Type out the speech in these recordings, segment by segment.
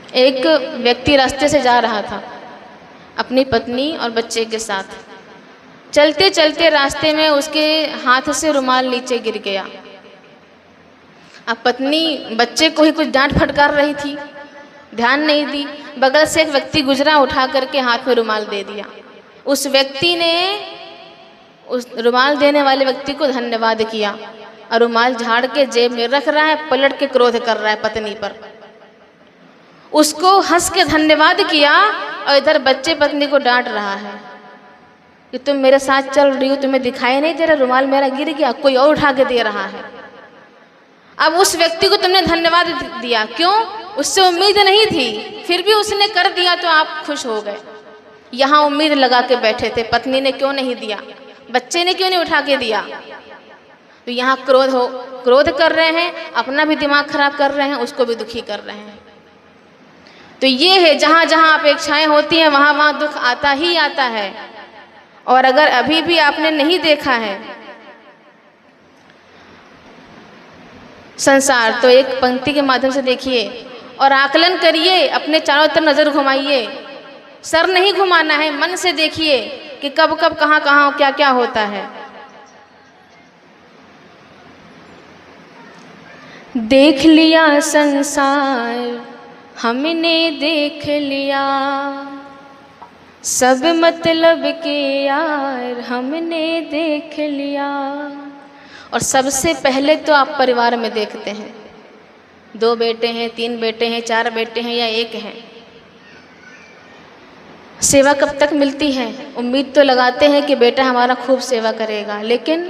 एक व्यक्ति रास्ते से जा रहा था अपनी पत्नी और बच्चे के साथ। चलते चलते रास्ते में उसके हाथ से रुमाल नीचे गिर गया। अब पत्नी बच्चे को ही कुछ डांट फटकार रही थी, ध्यान नहीं दी। बगल से एक व्यक्ति गुजरा, उठा करके हाथ में रुमाल दे दिया। उस व्यक्ति ने उस रुमाल देने वाले व्यक्ति को धन्यवाद किया और रुमाल झाड़ के जेब में रख रहा है, पलट के क्रोध कर रहा है पत्नी पर। उसको हंस के धन्यवाद किया और इधर बच्चे पत्नी को डांट रहा है कि तुम मेरे साथ चल रही हो, तुम्हें दिखाई नहीं दे रहा रुमाल मेरा गिर गया, कोई और उठा के दे रहा है। अब उस व्यक्ति को तुमने धन्यवाद दिया, क्यों? उससे उम्मीद नहीं थी, फिर भी उसने कर दिया तो आप खुश हो गए। यहाँ उम्मीद लगा के बैठे थे, पत्नी ने क्यों नहीं दिया, बच्चे ने क्यों नहीं उठा के दिया? तो यहाँ क्रोध कर रहे हैं, अपना भी दिमाग खराब कर रहे हैं, उसको भी दुखी कर रहे हैं। तो ये है, जहाँ जहाँ अपेक्षाएं होती हैं वहाँ वहाँ दुख आता ही आता है। और अगर अभी भी आपने नहीं देखा है संसार, तो एक पंक्ति के माध्यम से देखिए और आकलन करिए, अपने चारों तरफ नज़र घुमाइए। सर नहीं घुमाना है, मन से देखिए कि कब कब कहाँ कहाँ क्या क्या होता है। देख लिया संसार हमने, देख लिया सब मतलब के यार हमने देख लिया। और सबसे पहले तो आप परिवार में देखते हैं, 2 बेटे हैं, 3 बेटे हैं, 4 बेटे हैं या 1 है, सेवा कब तक मिलती है? उम्मीद तो लगाते हैं कि बेटा हमारा खूब सेवा करेगा, लेकिन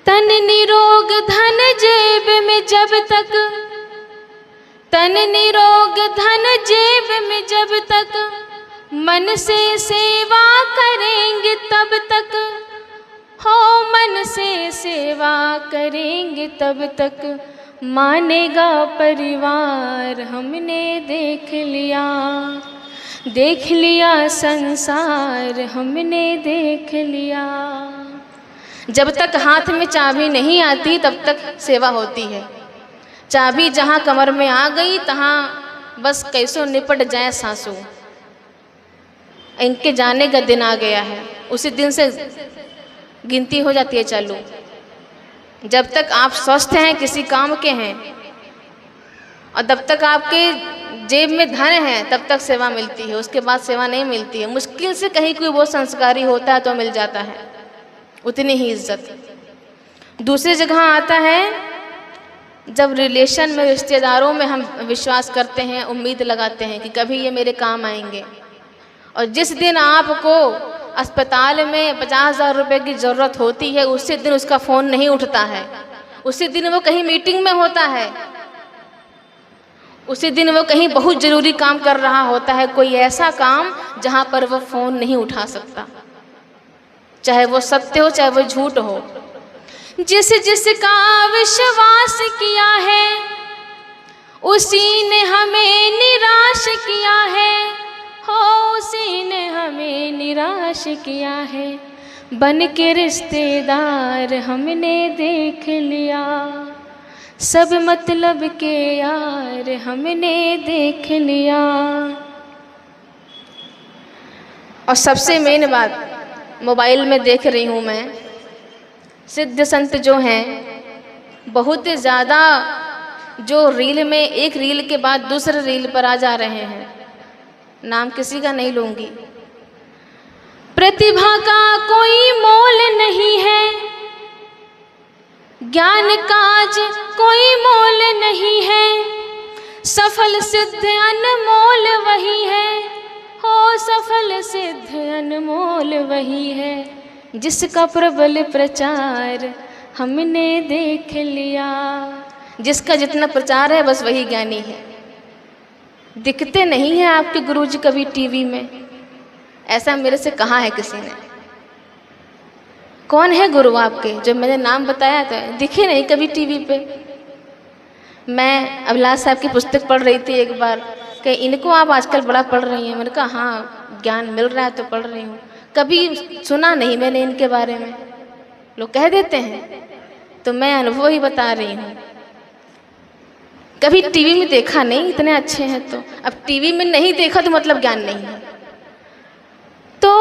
तन निरोग धन जेब में जब तक, तन निरोग धन जेब में जब तक मन से सेवा करेंगे तब तक, हो मन से सेवा करेंगे तब तक मानेगा परिवार हमने देख लिया। देख लिया संसार हमने देख लिया। जब तक हाथ में चाबी नहीं आती तब तक सेवा होती है। चाबी जहाँ कमर में आ गई तहाँ बस कैसो निपट जाए सांसों, इनके जाने का दिन आ गया है, उसी दिन से गिनती हो जाती है चालू। जब तक आप स्वस्थ हैं, किसी काम के हैं और तब तक आपके जेब में धन है तब तक सेवा मिलती है, उसके बाद सेवा नहीं मिलती है। मुश्किल से कहीं कोई वो संस्कारी होता है तो मिल जाता है, उतनी ही इज्जत। दूसरी जगह आता है जब रिलेशन में, रिश्तेदारों में हम विश्वास करते हैं, उम्मीद लगाते हैं कि कभी ये मेरे काम आएंगे, और जिस दिन आपको अस्पताल में 50,000 रुपये की ज़रूरत होती है उसी दिन उसका फ़ोन नहीं उठता है, उसी दिन वो कहीं मीटिंग में होता है, उसी दिन वो कहीं बहुत ज़रूरी काम कर रहा होता है, कोई ऐसा काम जहाँ पर वो फ़ोन नहीं उठा सकता, चाहे वो सत्य हो चाहे वो झूठ हो। जिसका विश्वास किया है उसी ने हमें निराश किया है, हो उसी ने हमें निराश किया है। बन के रिश्तेदार हमने देख लिया, सब मतलब के यार हमने देख लिया। और सबसे मेन बात मोबाइल में देख रही हूँ मैं, सिद्ध संत जो हैं बहुत ज़्यादा जो रील में, एक रील के बाद दूसरे रील पर आ जा रहे हैं, नाम किसी का नहीं लूँगी। प्रतिभा का कोई मोल नहीं है, ज्ञान काज कोई मोल नहीं है, सफल सिद्ध अनमोल वही है, हो सफल सिद्ध अनमोल वही है, जिसका प्रबल प्रचार हमने देख लिया। जिसका जितना प्रचार है बस वही ज्ञानी है। दिखते नहीं हैं आपके गुरुजी कभी टीवी में, ऐसा मेरे से कहा है किसी ने। कौन है गुरु आपके? जो मैंने नाम बताया था दिखे नहीं कभी टीवी पे। मैं अभिलाष साहब की पुस्तक पढ़ रही थी एक बार कि इनको आप आजकल बड़ा पढ़ रही हैं। मैंने कहा हाँ, ज्ञान मिल रहा है तो पढ़ रही हूँ, कभी सुना नहीं मैंने इनके बारे में। लोग कह देते हैं तो मैं अनुभव ही बता रही हूँ। कभी टीवी में देखा नहीं, इतने अच्छे हैं तो। अब टीवी में नहीं देखा तो मतलब ज्ञान नहीं है। तो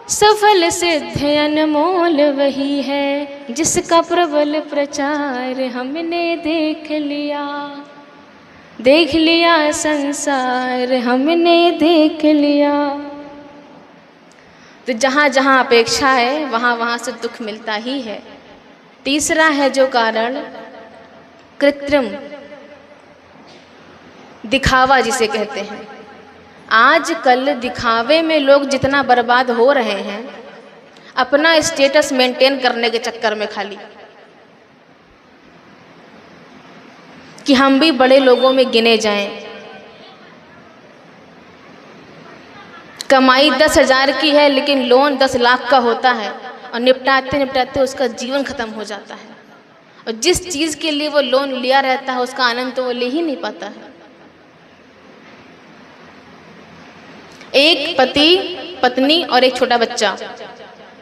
सफल सिद्ध अनमोल वही है जिसका प्रबल प्रचार हमने देख लिया संसार हमने देख लिया। तो जहाँ जहाँ अपेक्षा है वहाँ वहाँ से दुख मिलता ही है। तीसरा है जो कारण, कृत्रिम दिखावा जिसे कहते हैं। आजकल दिखावे में लोग जितना बर्बाद हो रहे हैं अपना स्टेटस मेंटेन करने के चक्कर में, खाली कि हम भी बड़े लोगों में गिने जाएं। कमाई 10,000 की है लेकिन लोन 10 लाख का होता है और निपटाते निपटाते उसका जीवन खत्म हो जाता है। और जिस चीज़ के लिए वो लोन लिया रहता है उसका आनंद तो वो ले ही नहीं पाता है। एक पति पत्नी और एक छोटा बच्चा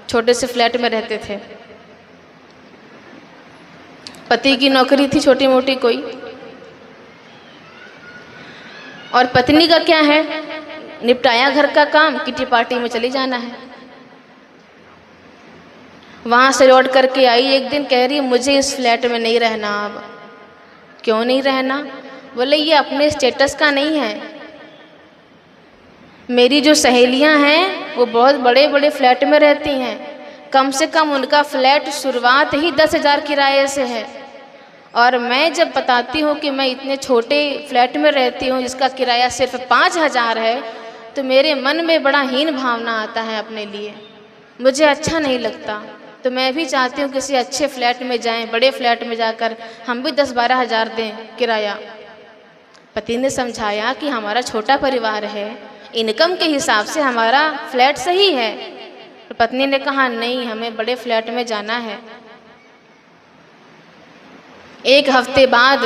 छोटे से फ्लैट में रहते थे। पति की नौकरी थी छोटी मोटी कोई, और पत्नी का क्या है, निपटाया घर का काम, किटी पार्टी में चली जाना है। वहाँ से लौट करके आई एक दिन, कह रही मुझे इस फ्लैट में नहीं रहना। अब क्यों नहीं रहना? बोले ये अपने स्टेटस का नहीं है। मेरी जो सहेलियां हैं वो बहुत बड़े बड़े फ्लैट में रहती हैं, कम से कम उनका फ्लैट शुरुआत ही 10,000 किराए से है। और मैं जब बताती हूँ कि मैं इतने छोटे फ्लैट में रहती हूँ जिसका किराया सिर्फ 5,000 है, तो मेरे मन में बड़ा हीन भावना आता है अपने लिए, मुझे अच्छा नहीं लगता। तो मैं भी चाहती हूँ किसी अच्छे फ्लैट में जाएं, बड़े फ्लैट में जाकर हम भी 10-12 हज़ार दें किराया। पति ने समझाया कि हमारा छोटा परिवार है, इनकम के हिसाब से हमारा फ्लैट सही है। तो पत्नी ने कहा नहीं, हमें बड़े फ्लैट में जाना है। एक हफ्ते बाद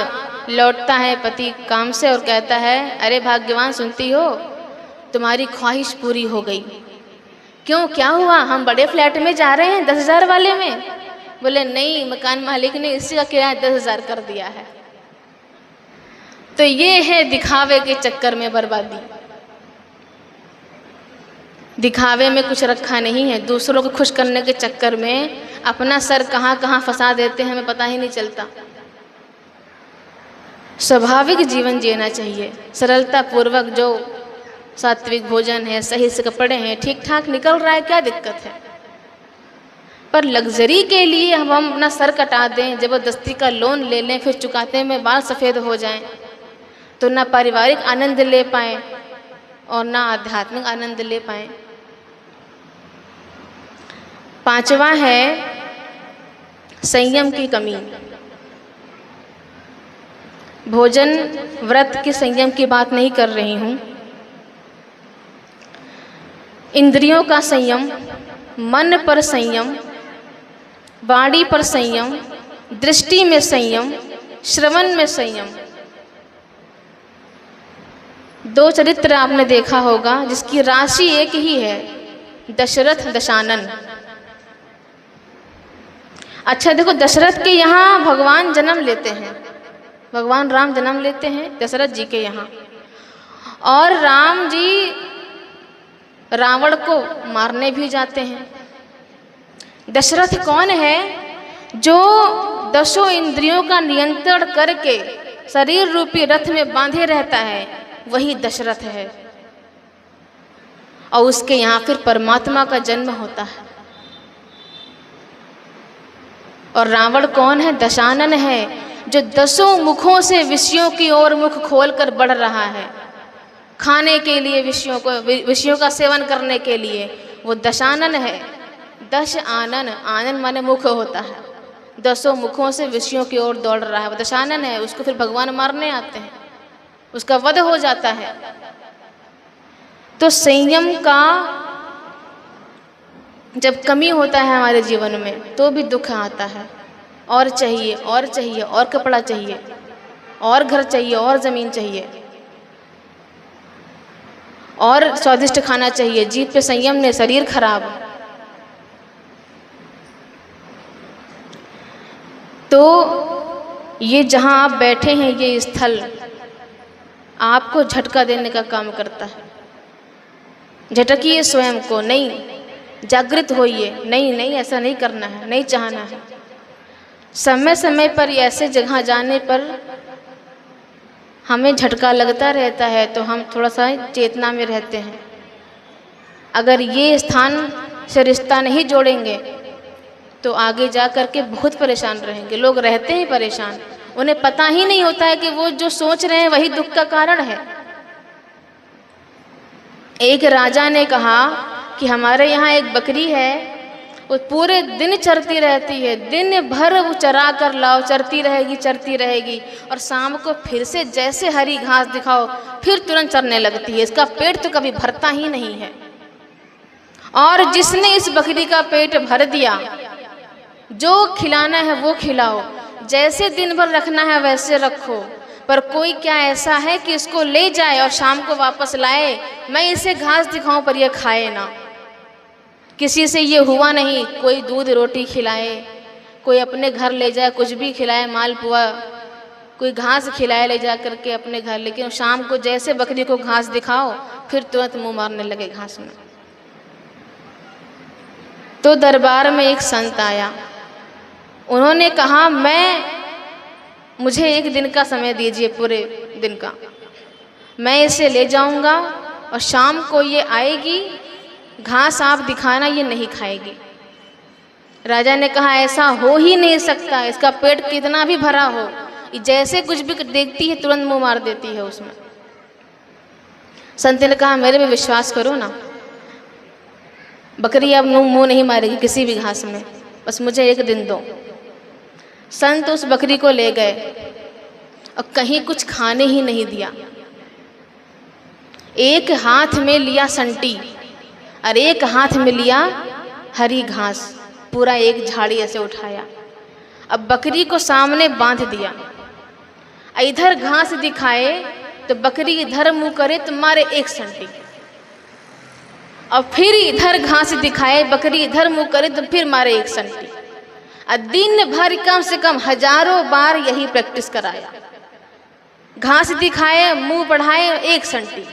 लौटता है पति काम से और कहता है, अरे भाग्यवान, सुनती हो तुम्हारी ख्वाहिश पूरी हो गई। क्यों, क्या हुआ? हम बड़े फ्लैट में जा रहे हैं 10,000 वाले में। बोले नहीं, मकान मालिक ने इसी का किराया 10,000 कर दिया है। तो ये है दिखावे के चक्कर में बर्बादी। दिखावे में कुछ रखा नहीं है, दूसरों को खुश करने के चक्कर में अपना सर कहाँ कहाँ फंसा देते हैं हमें पता ही नहीं चलता। स्वाभाविक जीवन जीना चाहिए, सरलता पूर्वक। जो सात्विक भोजन है, सही से कपड़े हैं, ठीक ठाक निकल रहा है, क्या दिक्कत है? पर लग्जरी के लिए हम अपना सर कटा दें, ज़बरदस्ती का लोन ले लें, फिर चुकाते में बाल सफ़ेद हो जाएं, तो ना पारिवारिक आनंद ले पाएँ और ना आध्यात्मिक आनंद ले पाएँ। पांचवा है संयम की कमी। भोजन व्रत के संयम की बात नहीं कर रही हूँ। इंद्रियों का संयम, मन पर संयम, वाणी पर संयम, दृष्टि में संयम, श्रवण में संयम। 2 चरित्र आपने देखा होगा जिसकी राशि एक ही है, दशरथ दशानन। अच्छा देखो, दशरथ के यहाँ भगवान जन्म लेते हैं, भगवान राम जन्म लेते हैं दशरथ जी के यहाँ, और राम जी रावण को मारने भी जाते हैं। दशरथ कौन है? जो 10 इंद्रियों का नियंत्रण करके शरीर रूपी रथ में बांधे रहता है, वही दशरथ है। और उसके यहाँ फिर परमात्मा का जन्म होता है। और रावण कौन है? दशानन है, जो 10 मुखों से विषयों की ओर मुख खोलकर बढ़ रहा है, खाने के लिए, विषयों का सेवन करने के लिए। वो दशानन है। 10 आनन, आनन माने मुख होता है, 10 मुखों से विषयों की ओर दौड़ रहा है, वो दशानन है। उसको फिर भगवान मारने आते हैं, उसका वध हो जाता है। तो संयम का जब कमी होता है हमारे जीवन में तो भी दुख आता है। और चाहिए और चाहिए, और कपड़ा चाहिए, और घर चाहिए, और ज़मीन चाहिए, और स्वादिष्ट खाना चाहिए। जीभ पे संयम ने शरीर खराब। तो ये जहाँ आप बैठे हैं ये स्थल आपको झटका देने का काम करता है। झटकिए स्वयं को, नहीं जागृत होइए, नहीं नहीं ऐसा नहीं करना है, नहीं चाहना है। समय समय पर ऐसे जगह जाने पर हमें झटका लगता रहता है तो हम थोड़ा सा चेतना में रहते हैं। अगर ये स्थान से रिश्ता नहीं जोड़ेंगे तो आगे जा कर के बहुत परेशान रहेंगे। लोग रहते हैं परेशान, उन्हें पता ही नहीं होता है कि वो जो सोच रहे हैं वही दुख का कारण है। एक राजा ने कहा कि हमारे यहाँ एक बकरी है, वो पूरे दिन चरती रहती है, दिन भर वो चरा कर लाओ, चरती रहेगी और शाम को फिर से जैसे हरी घास दिखाओ फिर तुरंत चरने लगती है। इसका पेट तो कभी भरता ही नहीं है। और जिसने इस बकरी का पेट भर दिया, जो खिलाना है वो खिलाओ, जैसे दिन भर रखना है वैसे रखो, पर कोई क्या ऐसा है कि इसको ले जाए और शाम को वापस लाए, मैं इसे घास दिखाऊं पर यह खाए ना। किसी से ये हुआ नहीं। कोई दूध रोटी खिलाए, कोई अपने घर ले जाए, कुछ भी खिलाए, मालपुआ, कोई घास खिलाए ले जा करके अपने घर, लेकिन शाम को जैसे बकरी को घास दिखाओ फिर तुरंत मुंह मारने लगे घास में। तो दरबार में एक संत आया, उन्होंने कहा मुझे एक दिन का समय दीजिए, पूरे दिन का, मैं इसे ले जाऊंगा और शाम को ये आएगी, घास आप दिखाना, ये नहीं खाएगी। राजा ने कहा ऐसा हो ही नहीं सकता, इसका पेट कितना भी भरा हो, जैसे कुछ भी देखती है तुरंत मुंह मार देती है उसमें। संत ने कहा मेरे पे विश्वास करो ना, बकरी अब मुंह नहीं मारेगी किसी भी घास में, बस मुझे एक दिन दो। संत उस बकरी को ले गए और कहीं कुछ खाने ही नहीं दिया। एक हाथ में लिया संटी और एक हाथ में लिया हरी घास, पूरा एक झाड़ी ऐसे उठाया, अब बकरी को सामने बांध दिया। इधर घास दिखाए तो बकरी इधर मुंह करे तो मारे एक संटी, और फिर इधर घास दिखाए, बकरी इधर मुंह करे तो फिर मारे एक संटी। दिन भर कम से कम हजारों बार यही प्रैक्टिस कराया। घास दिखाए, मुंह बढ़ाए, एक संटी,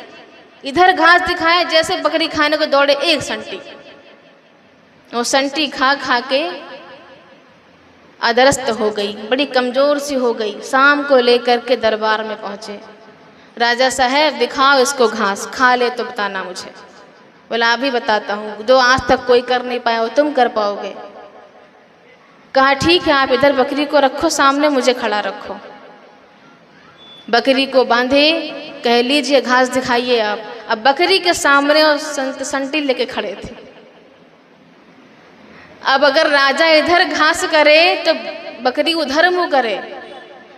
इधर घास दिखाए, जैसे बकरी खाने को दौड़े एक संटी। वो संटी खा खा के अदरस्त हो गई, बड़ी कमजोर सी हो गई। शाम को लेकर के दरबार में पहुंचे, राजा साहब दिखाओ इसको घास, खा ले तो बताना मुझे। बोला अभी बताता हूँ, जो आज तक कोई कर नहीं पाया वो तुम कर पाओगे। कहा ठीक है, आप इधर बकरी को रखो, सामने मुझे खड़ा रखो। बकरी को बांधे, कह लीजिए घास दिखाइए आप। अब बकरी के सामने और संटी लेके खड़े थे। अब अगर राजा इधर घास करे तो बकरी उधर मुंह करे,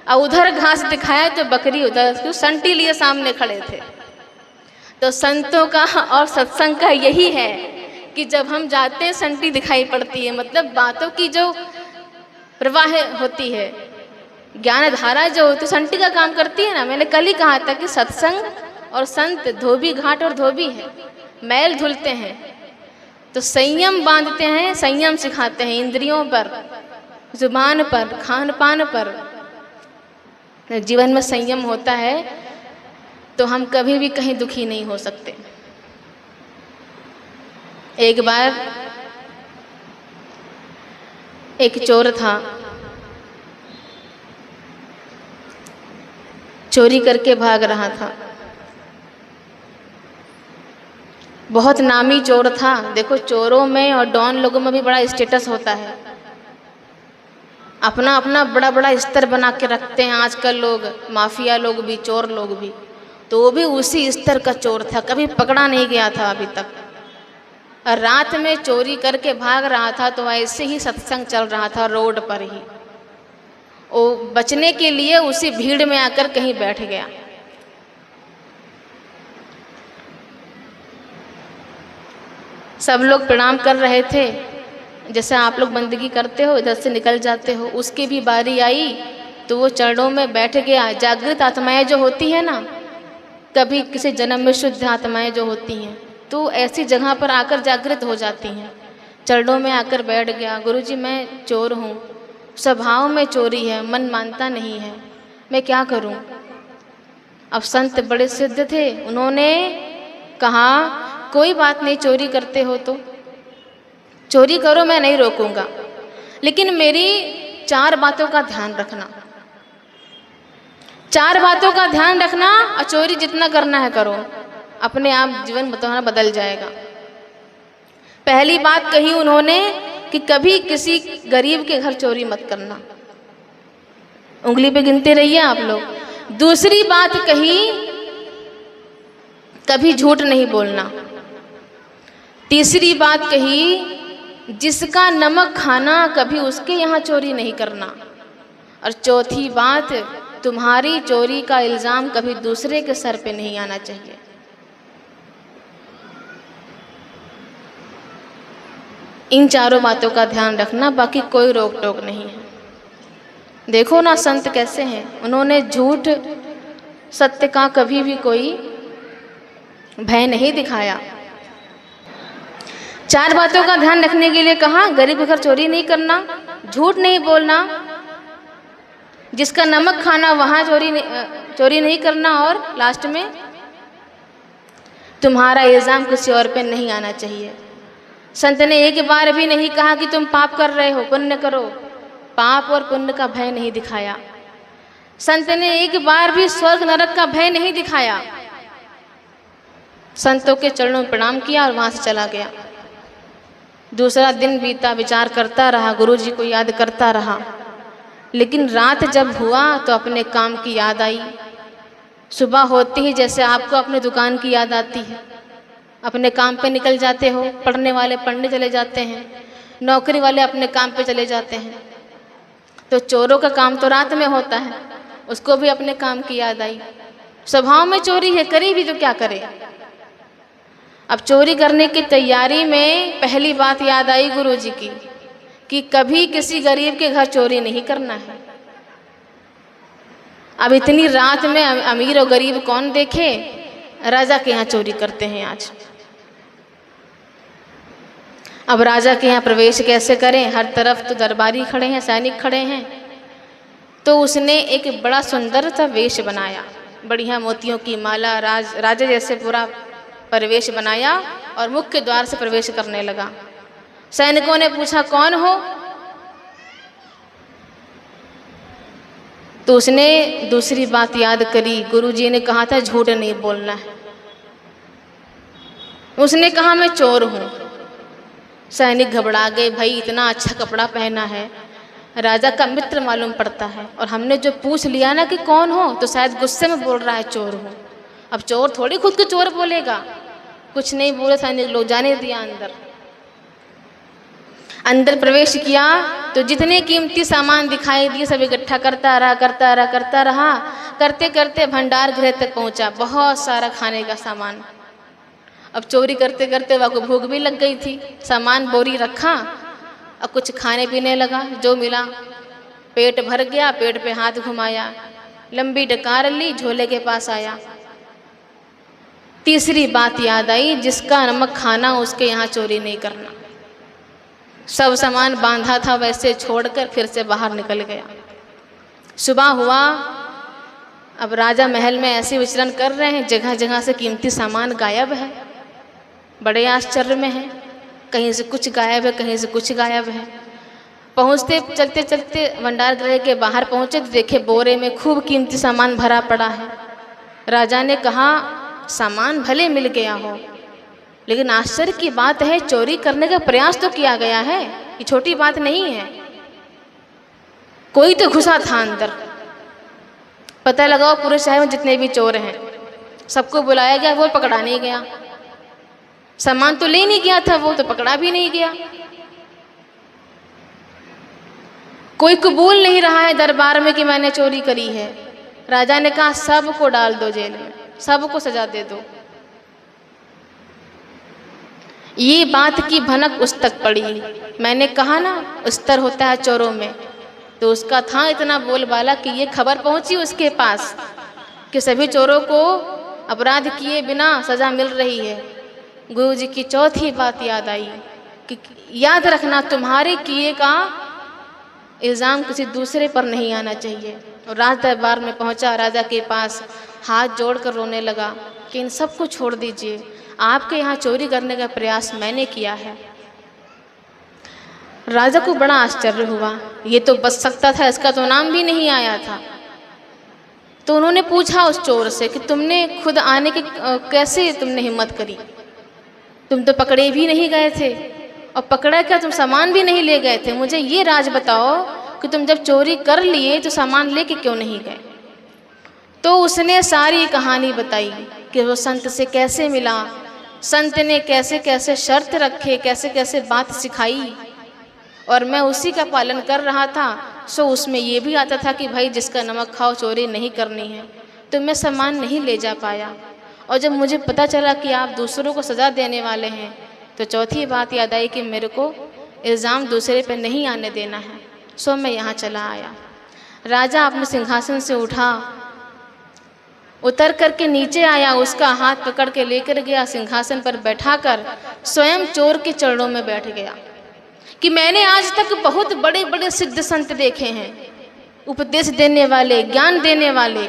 और उधर घास दिखाए तो बकरी उधर, क्यों संटी लिए सामने खड़े थे। तो संतों का और सत्संग का यही है कि जब हम जाते हैं संटी दिखाई पड़ती है, मतलब बातों की जो प्रवाह होती है, ज्ञान धारा जो होती है संटी का काम करती है ना। मैंने कल ही कहा था कि सत्संग और संत धोबी घाट और धोबी है, मैल धुलते हैं तो संयम बांधते हैं, संयम सिखाते हैं इंद्रियों पर, जुबान पर, खान पान पर। जीवन में संयम होता है तो हम कभी भी कहीं दुखी नहीं हो सकते। एक बार एक चोर था, चोरी करके भाग रहा था। बहुत नामी चोर था। देखो चोरों में और डॉन लोगों में भी बड़ा स्टेटस होता है, अपना अपना बड़ा बड़ा स्तर बना के रखते हैं आजकल लोग, माफिया लोग भी, चोर लोग भी। तो वो भी उसी स्तर का चोर था, कभी पकड़ा नहीं गया था अभी तक। और रात में चोरी करके भाग रहा था तो ऐसे ही सत्संग चल रहा था रोड पर ही। वो बचने के लिए उसी भीड़ में आकर कहीं बैठ गया। सब लोग प्रणाम कर रहे थे, जैसे आप लोग बंदगी करते हो, इधर से निकल जाते हो। उसकी भी बारी आई तो वो चरणों में बैठ गया। जागृत आत्माएं जो होती हैं ना, कभी किसी जन्म में शुद्ध आत्माएं जो होती हैं तो ऐसी जगह पर आकर जागृत हो जाती हैं। चरणों में आकर बैठ गया, गुरुजी मैं चोर हूँ, स्वभाव में चोरी है, मन मानता नहीं है, मैं क्या करूं। अब संत बड़े सिद्ध थे, उन्होंने कहा कोई बात नहीं, चोरी करते हो तो चोरी करो, मैं नहीं रोकूंगा, लेकिन मेरी 4 बातों का ध्यान रखना। 4 बातों का ध्यान रखना और चोरी जितना करना है करो, अपने आप जीवन तुम्हारा बदल जाएगा। पहली बात कही उन्होंने कि कभी किसी गरीब के घर चोरी मत करना, उंगली पे गिनते रहिए आप लोग। दूसरी बात कही कभी झूठ नहीं बोलना। तीसरी बात कही जिसका नमक खाना कभी उसके यहाँ चोरी नहीं करना। और चौथी बात, तुम्हारी चोरी का इल्ज़ाम कभी दूसरे के सर पे नहीं आना चाहिए। इन 4 बातों का ध्यान रखना, बाकी कोई रोक टोक नहीं है। देखो ना संत कैसे हैं, उन्होंने झूठ सत्य का कभी भी कोई भय नहीं दिखाया। 4 बातों का ध्यान रखने के लिए कहा, गरीब के घर चोरी नहीं करना, झूठ नहीं बोलना, जिसका नमक खाना वहाँ चोरी नहीं करना, और लास्ट में तुम्हारा इल्ज़ाम किसी और पे नहीं आना चाहिए। संत ने एक बार भी नहीं कहा कि तुम पाप कर रहे हो, पुण्य करो, पाप और पुण्य का भय नहीं दिखाया। संत ने एक बार भी स्वर्ग नरक का भय नहीं दिखाया। संतों के चरणों में प्रणाम किया और वहाँ से चला गया। दूसरा दिन बीता, विचार करता रहा, गुरु जी को याद करता रहा, लेकिन रात जब हुआ तो अपने काम की याद आई। सुबह होती ही जैसे आपको अपने दुकान की याद आती है, अपने काम पे निकल जाते हो, पढ़ने वाले पढ़ने चले जाते हैं, नौकरी वाले अपने काम पे चले जाते हैं। तो चोरों का काम तो रात में होता है, उसको भी अपने काम की याद आई। स्वभाव में चोरी है, करी भी तो क्या करे। अब चोरी करने की तैयारी में पहली बात याद आई गुरु जी की कि कभी किसी गरीब के घर चोरी नहीं करना है। अब इतनी रात में अमीर और गरीब कौन देखे, राजा के यहाँ चोरी करते हैं आज। अब राजा के यहाँ प्रवेश कैसे करें, हर तरफ तो दरबारी खड़े हैं, सैनिक खड़े हैं। तो उसने एक बड़ा सुंदर सा वेश बनाया, बढ़िया मोतियों की माला, राजा जैसे पूरा प्रवेश बनाया और मुख्य द्वार से प्रवेश करने लगा। सैनिकों ने पूछा कौन हो, तो उसने दूसरी बात याद करी, गुरुजी ने कहा था झूठ नहीं बोलना है। उसने कहा मैं चोर हूँ। सैनिक घबरा गए, भाई इतना अच्छा कपड़ा पहना है, राजा का मित्र मालूम पड़ता है, और हमने जो पूछ लिया ना कि कौन हो, तो शायद गुस्से में बोल रहा है चोर हूँ। अब चोर थोड़ी खुद को चोर बोलेगा। कुछ नहीं बोले सैनिक लोग, जाने दिया अंदर। अंदर प्रवेश किया तो जितने कीमती सामान दिखाई दिए सब इकट्ठा करता रहा। करते करते भंडार गृह तक पहुंचा, बहुत सारा खाने का सामान। अब चोरी करते करते वह को भूख भी लग गई थी, सामान बोरी रखा और कुछ खाने पीने लगा, जो मिला। पेट भर गया, पेट पे हाथ घुमाया, लंबी डकार ली, झोले के पास आया। तीसरी बात याद आई, जिसका नमक खाना उसके यहाँ चोरी नहीं करना। सब सामान बांधा था वैसे छोड़कर फिर से बाहर निकल गया। सुबह हुआ, अब राजा महल में ऐसे विचरण कर रहे हैं, जगह जगह से कीमती सामान गायब है। बड़े आश्चर्य में है, कहीं से कुछ गायब है, कहीं से कुछ गायब है। पहुँचते चलते चलते भंडार गृह के बाहर पहुँचे तो देखे बोरे में खूब कीमती सामान भरा पड़ा है। राजा ने कहा सामान भले मिल गया हो, लेकिन आश्चर्य की बात है चोरी करने का प्रयास तो किया गया है, ये छोटी बात नहीं है। कोई तो घुसा था अंदर। पता लगाओ पूरे शहर में जितने भी चोर हैं सबको बुलाया गया, वो पकड़ा नहीं गया। सामान तो ले नहीं गया था, वो तो पकड़ा भी नहीं गया। कोई कबूल नहीं रहा है दरबार में कि मैंने चोरी करी है। राजा ने कहा सबको डाल दो जेल में, सबको सजा दे दो। ये बात की भनक उस तक पड़ी। मैंने कहा ना स्तर होता है चोरों में, तो उसका था इतना बोलबाला कि ये खबर पहुंची उसके पास कि सभी चोरों को अपराध किए बिना सजा मिल रही है। गुरु जी की चौथी बात याद आई कि याद रखना तुम्हारे किए का इल्ज़ाम किसी दूसरे पर नहीं आना चाहिए। और राज दरबार में पहुंचा, राजा के पास हाथ जोड़कर रोने लगा कि इन सब को छोड़ दीजिए, आपके यहाँ चोरी करने का प्रयास मैंने किया है। राजा को बड़ा आश्चर्य हुआ, ये तो बच सकता था, इसका तो नाम भी नहीं आया था। तो उन्होंने पूछा उस चोर से कि तुमने खुद आने की कैसे तुमने हिम्मत करी, तुम तो पकड़े भी नहीं गए थे, और पकड़ा क्या, तुम सामान भी नहीं ले गए थे। मुझे ये राज बताओ कि तुम जब चोरी कर लिए तो सामान लेके क्यों नहीं गए। तो उसने सारी कहानी बताई कि वो संत से कैसे मिला, संत ने कैसे कैसे शर्त रखे, कैसे कैसे बात सिखाई, और मैं उसी का पालन कर रहा था। सो उसमें ये भी आता था कि भाई जिसका नमक खाओ चोरी नहीं करनी है, तो मैं सामान नहीं ले जा पाया। और जब मुझे पता चला कि आप दूसरों को सज़ा देने वाले हैं, तो चौथी बात याद आई कि मेरे को इल्ज़ाम दूसरे पे नहीं आने देना है। सो मैं यहाँ चला आया। राजा अपने सिंहासन से उठा, उतर करके नीचे आया, उसका हाथ पकड़ के लेकर गया, सिंहासन पर बैठाकर स्वयं चोर के चरणों में बैठ गया कि मैंने आज तक बहुत बड़े बड़े सिद्ध संत देखे हैं, उपदेश देने वाले, ज्ञान देने वाले,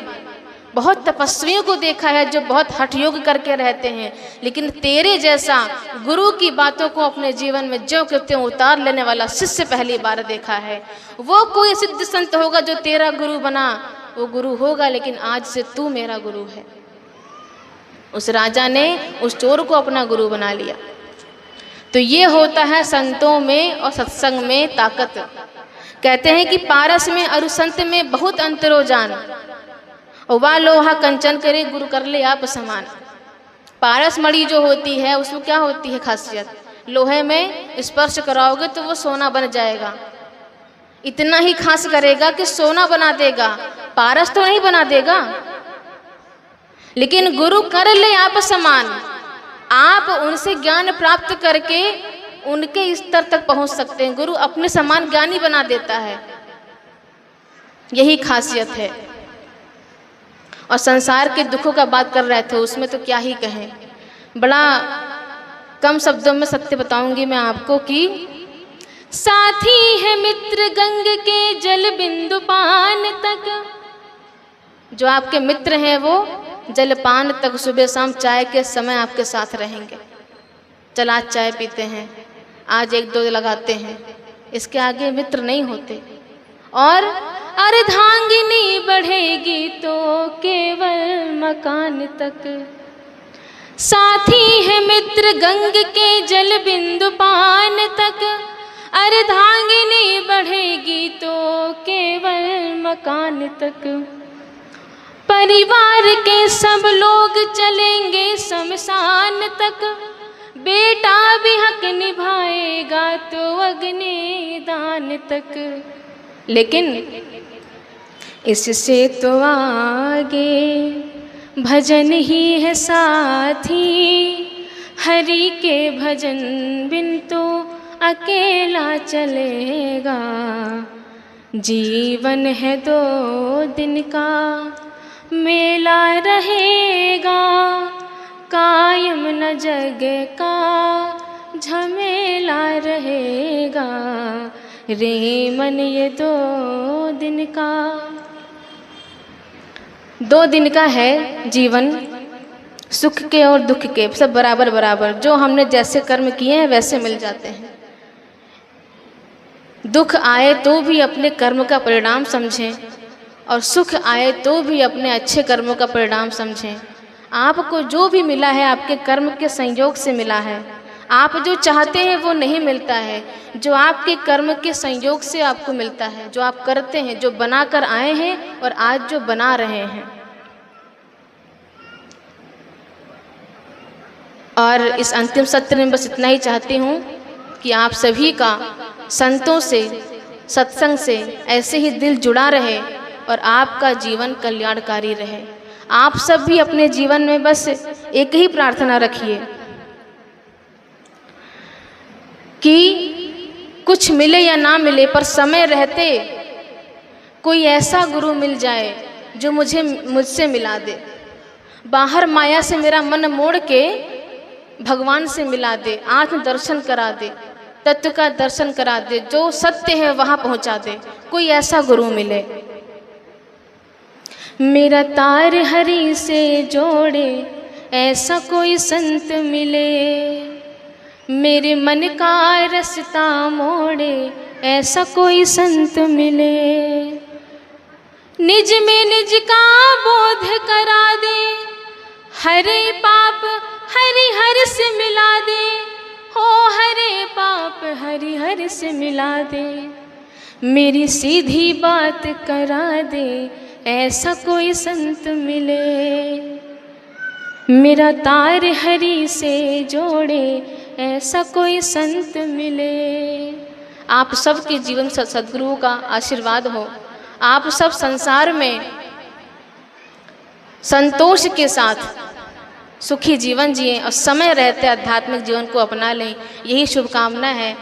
बहुत तपस्वियों को देखा है जो बहुत हठ योग करके रहते हैं, लेकिन तेरे जैसा गुरु की बातों को अपने जीवन में ज्यों के त्यों उतार लेने वाला शिष्य पहली बार देखा है। वो कोई सिद्ध संत होगा जो तेरा गुरु बना, वो गुरु होगा, लेकिन आज से तू मेरा गुरु है। उस राजा ने उस चोर को अपना गुरु बना लिया। तो ये होता है संतों में और सत्संग में ताकत। कहते हैं कि पारस में और संत में बहुत अंतरो जान, और वह लोहा कंचन करे गुरु कर ले आप समान। पारस मणि जो होती है उसमें क्या होती है खासियत, लोहे में स्पर्श कराओगे तो वो सोना बन जाएगा, इतना ही खास करेगा कि सोना बना देगा, पारस तो नहीं बना देगा। लेकिन गुरु कर ले आप समान, आप उनसे ज्ञान प्राप्त करके उनके स्तर तक पहुंच सकते हैं। गुरु अपने समान ज्ञानी बना देता है, यही खासियत है। और संसार के दुखों का बात कर रहे थे, उसमें तो क्या ही कहें। बड़ा कम शब्दों में सत्य बताऊंगी मैं आपको कि साथी है मित्र गंग के जल बिंदु पान तक, जो आपके मित्र हैं वो जलपान तक, सुबह शाम चाय के समय आपके साथ रहेंगे। चल आज चाय पीते हैं, आज एक दो लगाते हैं, इसके आगे मित्र नहीं होते। और अर्धांगिनी बढ़ेगी तो केवल मकान तक, साथी है मित्र गंग के जल बिंदु पान तक, अर्धांगिनी बढ़ेगी तो केवल मकान तक। परिवार के सब लोग चलेंगे शमशान तक, बेटा भी हक निभाएगा तो अग्नि दान तक। लेकिन इससे तो आगे भजन ही है साथी, हरि के भजन बिन तो अकेला चलेगा। जीवन है 2 दिन का मेला रहेगा, कायम न जग का झमेला रहेगा। रे मन ये 2 दिन का, 2 दिन का है जीवन, सुख के और दुख के सब बराबर बराबर। जो हमने जैसे कर्म किए हैं वैसे मिल जाते हैं। दुख आए तो भी अपने कर्म का परिणाम समझें, और सुख आए तो भी अपने अच्छे कर्मों का परिणाम समझें। आपको जो भी मिला है आपके कर्म के संयोग से मिला है। आप जो चाहते हैं वो नहीं मिलता है, जो आपके कर्म के संयोग से आपको मिलता है, जो आप करते हैं, जो बना कर आए हैं और आज जो बना रहे हैं। और इस अंतिम सत्र में बस इतना ही चाहती हूँ कि आप सभी का संतों से, सत्संग से ऐसे ही दिल जुड़ा रहे और आपका जीवन कल्याणकारी रहे। आप सब भी अपने जीवन में बस एक ही प्रार्थना रखिए कि कुछ मिले या ना मिले पर समय रहते कोई ऐसा गुरु मिल जाए जो मुझसे मिला दे, बाहर माया से मेरा मन मोड़ के भगवान से मिला दे, आत्म दर्शन करा दे। तत्व का दर्शन करा दे, जो सत्य है वहाँ पहुँचा दे, कोई ऐसा गुरु मिले। मेरा तार हरि से जोड़े ऐसा कोई संत मिले, मेरे मन का रास्ता मोड़े ऐसा कोई संत मिले। निज में निज का बोध करा दे, हरे पाप हरि हर से मिला दे, हो हरे पाप हरि हर से मिला दे। मेरी सीधी बात करा दे ऐसा कोई संत मिले, मेरा तार हरि से जोड़े ऐसा कोई संत मिले। आप सबके जीवन से सद्गुरुओं का आशीर्वाद हो, आप सब संसार में संतोष के साथ सुखी जीवन जिएं और समय रहते आध्यात्मिक जीवन को अपना लें, यही शुभकामना है।